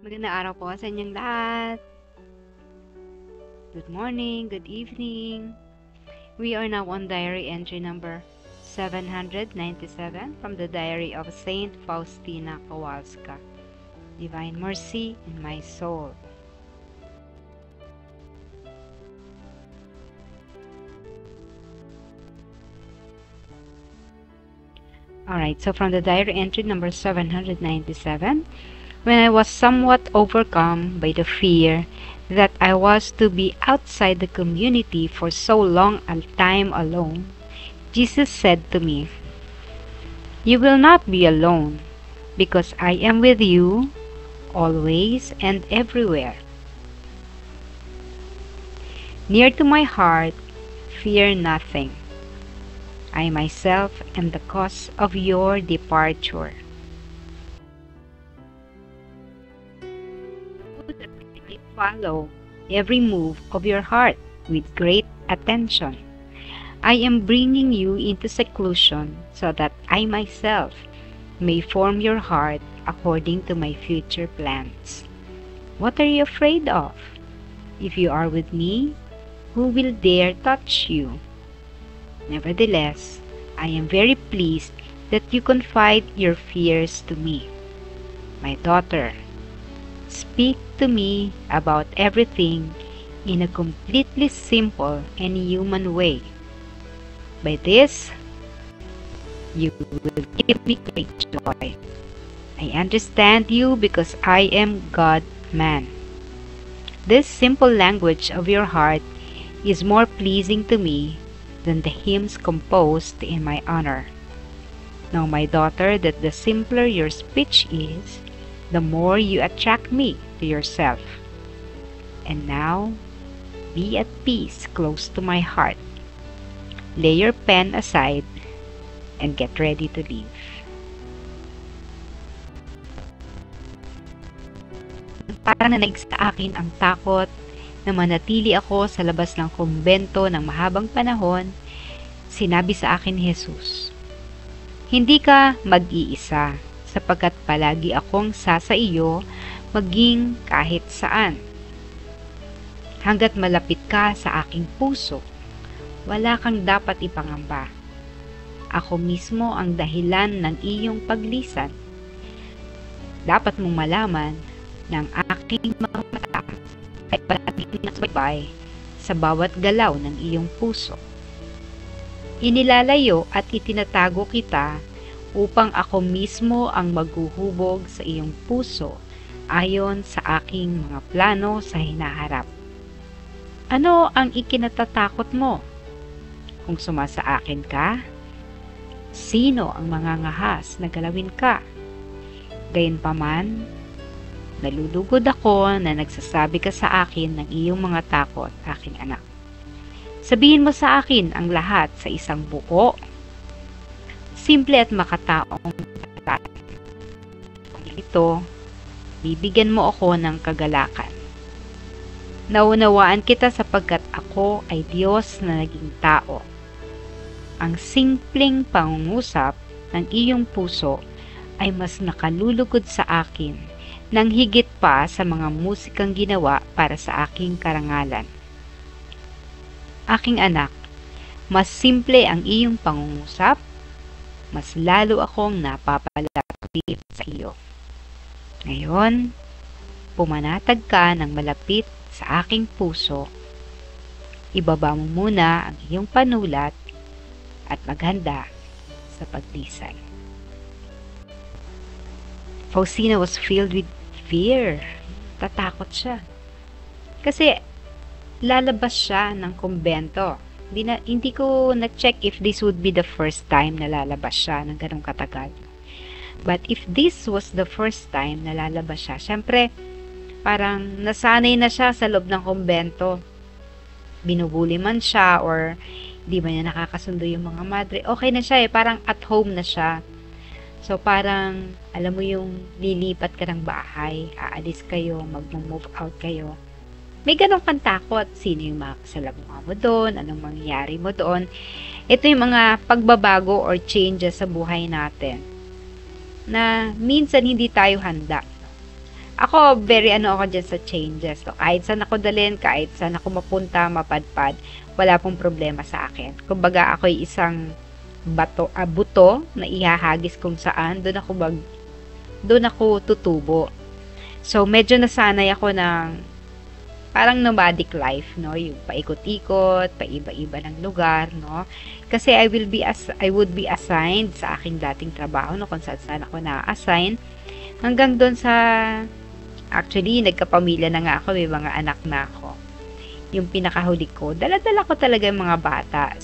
Magandang araw po sa inyong lahat. Good morning, good evening. We are now on diary entry number 797 from the diary of Saint Faustina Kowalska. Divine Mercy in my soul. Alright, so from the diary entry number 797, when I was somewhat overcome by the fear that I was to be outside the community for so long a time alone, Jesus said to me, "You will not be alone, because I am with you always and everywhere." Near to my heart, fear nothing. I myself am the cause of your departure. Follow every move of your heart with great attention. I am bringing you into seclusion so that I myself may form your heart according to my future plans. What are you afraid of? If you are with me, who will dare touch you? Nevertheless, I am very pleased that you confide your fears to me. My daughter, speak to me about everything in a completely simple and human way. By this, you will give me great joy. I understand you because I am God-man. This simple language of your heart is more pleasing to me than the hymns composed in my honor. Know, my daughter, that the simpler your speech is, the more you attract me to yourself. And now, be at peace close to my heart. Lay your pen aside and get ready to leave. Parang nanaig sa akin ang takot na manatili ako sa labas ng kumbento ng mahabang panahon. Sinabi sa akin ni Jesus, "Hindi ka mag-iisa, sapagkat palagi akong sasa iyo maging kahit saan. Hanggat malapit ka sa aking puso, wala kang dapat ipangamba. Ako mismo ang dahilan ng iyong paglisan. Dapat mong malaman na ang aking mga mata ay palaging nasabay sa bawat galaw ng iyong puso. Inilalayo at itinatago kita upang ako mismo ang maghuhubog sa iyong puso ayon sa aking mga plano sa hinaharap. Ano ang ikinatatakot mo? Kung sumasa akin ka, sino ang mangangahas na galawin ka? Gayunpaman, nalulugod ako na nagsasabi ka sa akin ng iyong mga takot, aking anak. Sabihin mo sa akin ang lahat sa isang buo, simple at makataong paraan. Kung ito, bibigyan mo ako ng kagalakan. Naunawaan kita sapagkat ako ay Diyos na naging tao. Ang simpleng pangungusap ng iyong puso ay mas nakalulugod sa akin nang higit pa sa mga musikang ginawa para sa aking karangalan. Aking anak, mas simple ang iyong pangungusap, mas lalo akong napapalapit sa iyo. Ngayon, pumanatag ka ng malapit sa aking puso. Ibaba mo muna ang iyong panulat at maghanda sa paglisan." Faustina was filled with fear. Tatakot siya. Kasi lalabas siya ng kumbento. Hindi ko na-check if this would be the first time na lalabas siya ng ganong katagal. But if this was the first time na lalabas siya, syempre, parang nasanay na siya sa loob ng kumbento. Binubuli man siya or di ba niya nakakasundo yung mga madre. Okay na siya parang at home na siya. So, parang, alam mo yung lilipat ka ng bahay, aalis kayo, mag-move out kayo. May ganong kang takot. Sino yung makasalamuha mo doon? Anong mangyayari mo doon? Ito yung mga pagbabago or changes sa buhay natin na minsan hindi tayo handa. Ako, very ano ako dyan sa changes. So, kahit saan ako dalhin, kahit saan ako mapunta, mapadpad, wala pong problema sa akin. Kumbaga, ako'y isang buto na ihahagis kung saan, doon ako tutubo. So, medyo nasanay ako ng parang nomadic life, no? Yung paikot-ikot, paiba-iba ng lugar, no? Kasi I would be assigned sa aking dating trabaho, no? Kung saan ako na-assign. Hanggang doon sa, actually, nagkapamilya na nga ako, may mga anak na ako. Yung pinakahuli ko, dala-dala ko talaga yung mga bata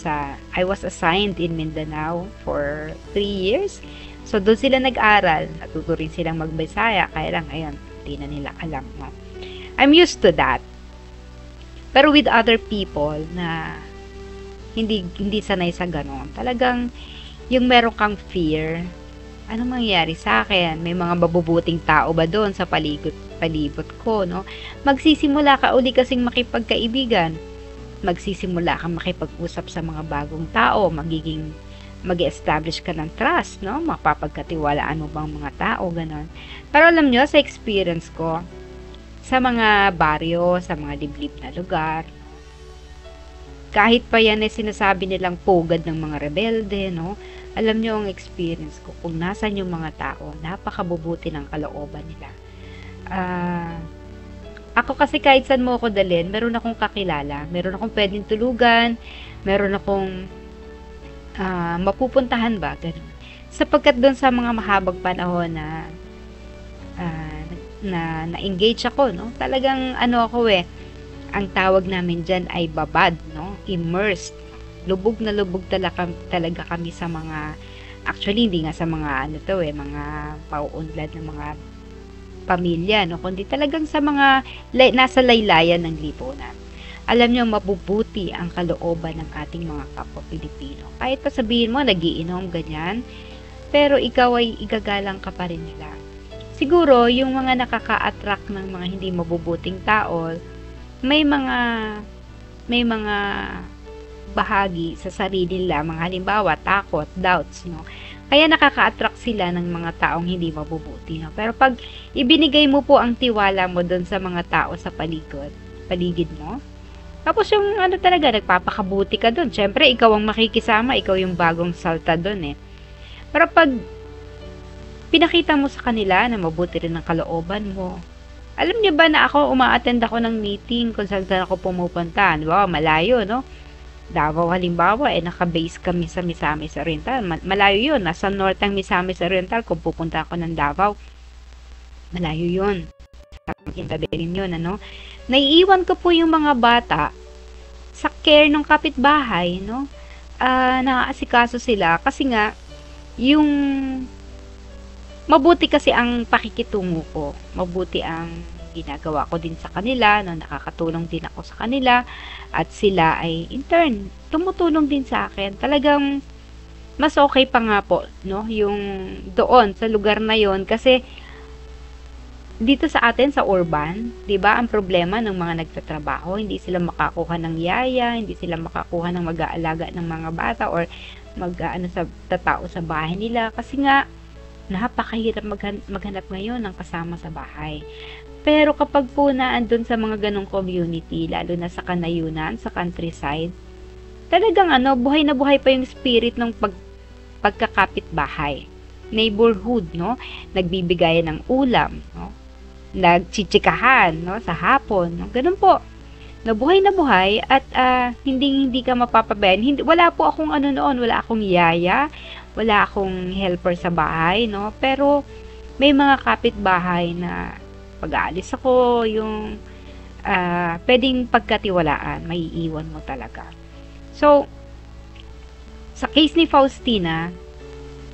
I was assigned in Mindanao for 3 years. So, doon sila nag-aral. Natuto rin silang magbisaya. Kaya lang, ayun, hindi na nila alam. No? I'm used to that. Pero with other people na hindi sanay sa ganon, talagang yung meron kang fear, ano mangyayari sa akin? May mga mabubuting tao ba doon sa palibot ko, no? Magsisimula ka uli kasing makipagkaibigan. Magsisimula ka makipag-usap sa mga bagong tao, mag-establish ka ng trust, no? Mapapagkatiwalaan mo bang mga tao, ganon. Pero alam nyo, sa experience ko, sa mga baryo, sa mga liblib na lugar, kahit pa yan sinasabi nilang pugad ng mga rebelde, no? Alam nyo ang experience ko, kung nasan yung mga tao, napakabubuti ng kalooban nila. Ako kasi kahit saan mo ako dalhin, meron akong kakilala, meron akong pwedeng tulugan, meron akong mapupuntahan ba, ganun. Sapagkat doon sa mga mahabang panahon na-engage ako, no? Talagang ako ang tawag namin dyan ay babad, no? Immersed. Lubog na lubog talaga kami sa mga, actually hindi nga sa mga mga pauunlad ng mga pamilya, no? Kundi talagang sa mga nasa laylayan ng lipunan. Alam nyo, mabubuti ang kalooban ng ating mga kapwa Pilipino. Kahit pa sabihin mo, nagiinom, ganyan, pero ikaw ay igagalang ka pa rin nila. Siguro, yung mga nakaka-attract ng mga hindi mabubuting tao, may mga bahagi sa sarili nila, mga halimbawa, takot, doubts, no? Kaya nakaka-attract sila ng mga taong hindi mabubuti, no? Pero pag ibinigay mo po ang tiwala mo doon sa mga tao sa paligid mo, tapos yung talaga, nagpapakabuti ka doon. Siyempre, ikaw ang makikisama, ikaw yung bagong salta doon, eh. Pero pag pinakita mo sa kanila na mabuti rin ang kalooban mo. Alam niyo ba na ako, uma-attend ako ng meeting kung saan ako pumupunta. Wow, malayo, no? Davao halimbawa, naka-base kami sa Misamis Oriental. Malayo yun. Nasa north ang Misamis Oriental kung pupunta ako ng Davao. Malayo yun. Kintabirin yun, ano? Naiiwan ko po yung mga bata sa care ng kapitbahay, no? Naaasikaso sila kasi nga, yung mabuti kasi ang pakikitungo ko. Mabuti ang ginagawa ko din sa kanila, no? Nakakatulong din ako sa kanila, at sila ay in turn tumutulong din sa akin. Talagang mas okay pa nga po, no? Yung doon sa lugar na yon, kasi dito sa atin sa urban, 'di ba, ang problema ng mga nagtatrabaho, hindi sila makakuha ng yaya, hindi sila makakuha ng mag-aalaga ng mga bata or sa tatao sa bahay nila kasi nga napakahirap maghanap ngayon ng kasama sa bahay. Pero kapag po naandun sa mga ganong community, lalo na sa kanayunan, sa countryside, talagang buhay na buhay pa yung spirit ng pagkakapit bahay. Neighborhood, no? Nagbibigayan ng ulam, no? Nagchichikahan, no? Sa hapon, no? Ganun po. Na buhay at hindi ka mapapabayan. Wala po akong noon, wala akong yaya, wala akong helper sa bahay, no? Pero may mga kapitbahay na pag-aalis ako, yung pwedeng pagkatiwalaan, may iiwan mo talaga. So, sa case ni Faustina,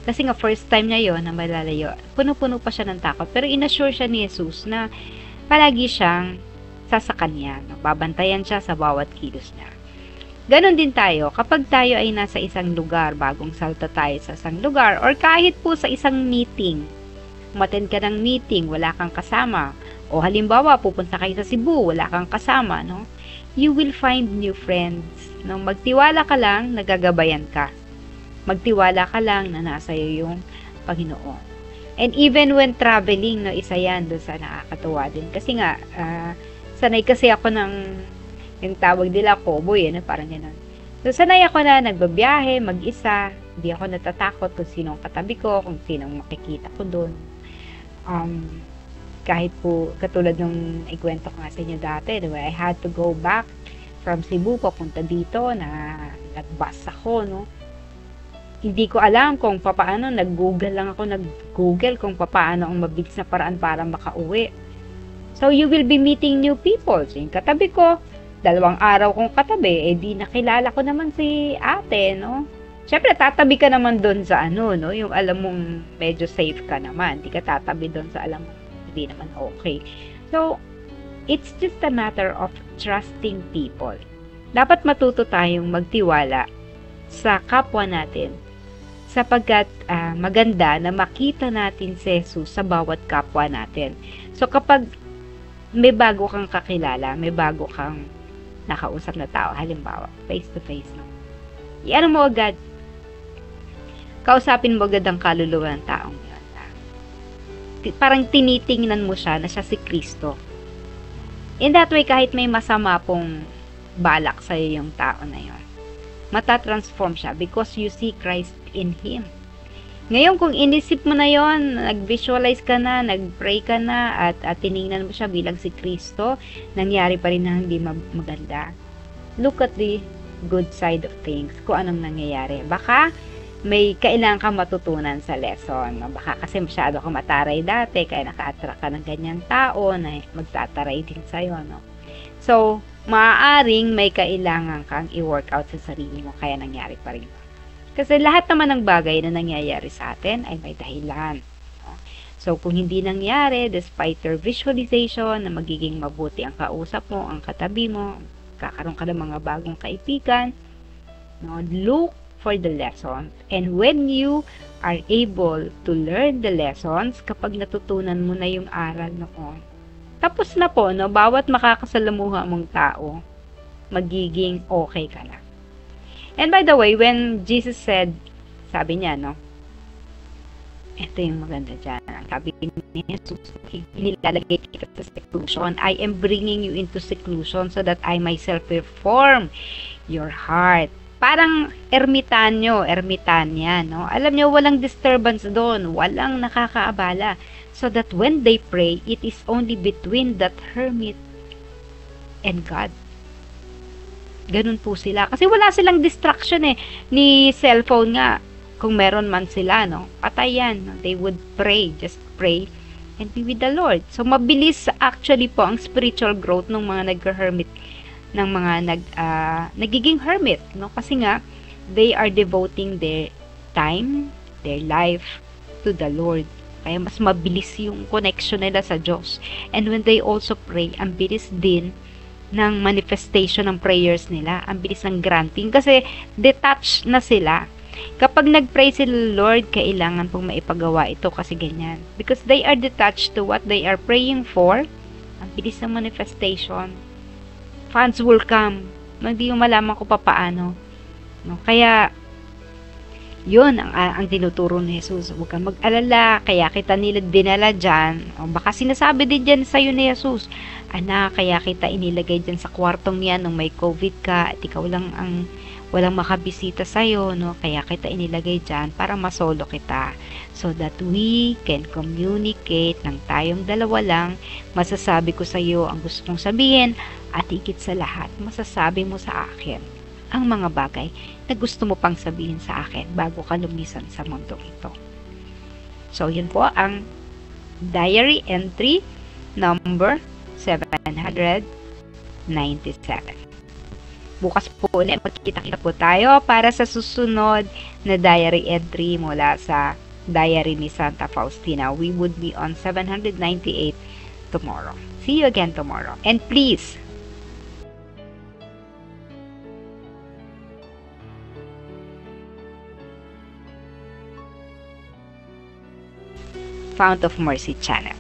kasi nga first time niya yon na malalayo, puno-puno pa siya ng takot, pero inassure siya ni Jesus na palagi siyang sasakan niya, no? Babantayan siya sa bawat kilos niya. Ganon din tayo, kapag tayo ay nasa isang lugar, bagong salta tayo sa isang lugar, or kahit po sa isang meeting, umattend ka ng meeting, wala kang kasama, o halimbawa, pupunta kayo sa Cebu, wala kang kasama, no? You will find new friends, no? Magtiwala ka lang, nagagabayan ka. Magtiwala ka lang na nasa iyo yung Panginoon. And even when traveling, no, isa yan doon sa nakakatuwa din. Kasi nga, sanay kasi ako ng, yung tawag nila, cowboy, parang gano'n. So, sanay ako na nagbabiyahe, mag-isa. Hindi ako natatakot kung sinong katabi ko, kung sinong makikita ko doon. Kahit po, katulad nung ikwento ko nga sa inyo dati, diba? I had to go back from Cebu, papunta dito, na nag-bus ako, no? Hindi ko alam kung papaano, nag-google kung papaano ang mabilis na paraan para makauwi. So, you will be meeting new people. So, yung katabi ko, 2 araw kong katabi, di nakilala ko naman si ate, no? Siyempre, tatabi ka naman doon sa no? Yung alam mong medyo safe ka naman. Hindi ka tatabi doon sa alam mong hindi naman okay. So, it's just a matter of trusting people. Dapat matuto tayong magtiwala sa kapwa natin, sapagkat maganda na makita natin si Jesus sa bawat kapwa natin. So, kapag may bago kang kakilala, may bago kang nakausap na tao, halimbawa, face-to-face, no? Iyan mo agad. Kausapin mo agad ang kaluluwa ng taong yun. Parang tinitingnan mo siya na siya si Kristo. In that way, kahit may masama pong balak sa'yo yung tao na yun, matatransform siya because you see Christ in him. Ngayon, kung inisip mo na yon, nag-visualize ka na, nag-pray ka na, at tinignan mo siya bilang si Kristo, nangyari pa rin na hindi maganda. Look at the good side of things, kung anong nangyayari. Baka may kailangan kang matutunan sa lesson. Baka kasi masyado kang mataray dati, kaya naka-attract ka ng ganyang tao na magtataray din sa'yo, no? So, maaaring may kailangan kang i-work out sa sarili mo, kaya nangyari pa rin. Kasi lahat naman ng bagay na nangyayari sa atin ay may dahilan. So, kung hindi nangyari, despite your visualization na magiging mabuti ang kausap mo, ang katabi mo, kakaroon ka ng mga bagong kaibigan, no? Look for the lessons. And when you are able to learn the lessons, kapag natutunan mo na yung aral noon, tapos na po, no? Bawat makakasalamuha mong tao, magiging okay ka na. And by the way, when Jesus said, sabi niya, no? Ito yung maganda dyan. Sabi ni Jesus, nilalagay kita sa seclusion. I am bringing you into seclusion so that I myself will form your heart. Parang ermitanya, no? Alam niyo, walang disturbance doon. Walang nakakaabala. So that when they pray, it is only between that hermit and God. Ganun po sila. Kasi wala silang distraction ni cellphone nga. Kung meron man sila, no? Patay yan. No? They would pray. Just pray and be with the Lord. So, mabilis actually po ang spiritual growth ng mga nag-hermit, ng mga nagiging hermit, no? Kasi nga, they are devoting their time, their life to the Lord. Kaya mas mabilis yung connection nila sa Diyos. And when they also pray, ang bilis din ng manifestation ng prayers nila. Ang bilis ng granting. Kasi detached na sila. Kapag nag-pray sila, Lord, kailangan pong maipagawa ito kasi ganyan. Because they are detached to what they are praying for. Ang bilis ng manifestation. Funds will come. Hindi mo malaman kung paano. No? Kaya, yun ang tinuturo ni Jesus. Huwag kang mag-alala. Kaya kita nila dinala dyan. O baka sinasabi din dyan sa'yo ni Jesus, anak, kaya kita inilagay dyan sa kwartong yan nung may COVID ka at ikaw lang ang walang makabisita sa'yo, no? Kaya kita inilagay dyan para masolo kita. So that we can communicate ng tayong dalawa lang. Masasabi ko sa'yo ang gusto kong sabihin at higit sa lahat, masasabi mo sa akin ang mga bagay na gusto mo pang sabihin sa akin bago ka lumisan sa mundong ito. So, yun po ang diary entry number 797. Bukas po ulit magkita-kita po tayo para sa susunod na diary entry mula sa diary ni Santa Faustina. We would be on 798 tomorrow. See you again tomorrow. And please, Fount of Mercy channel.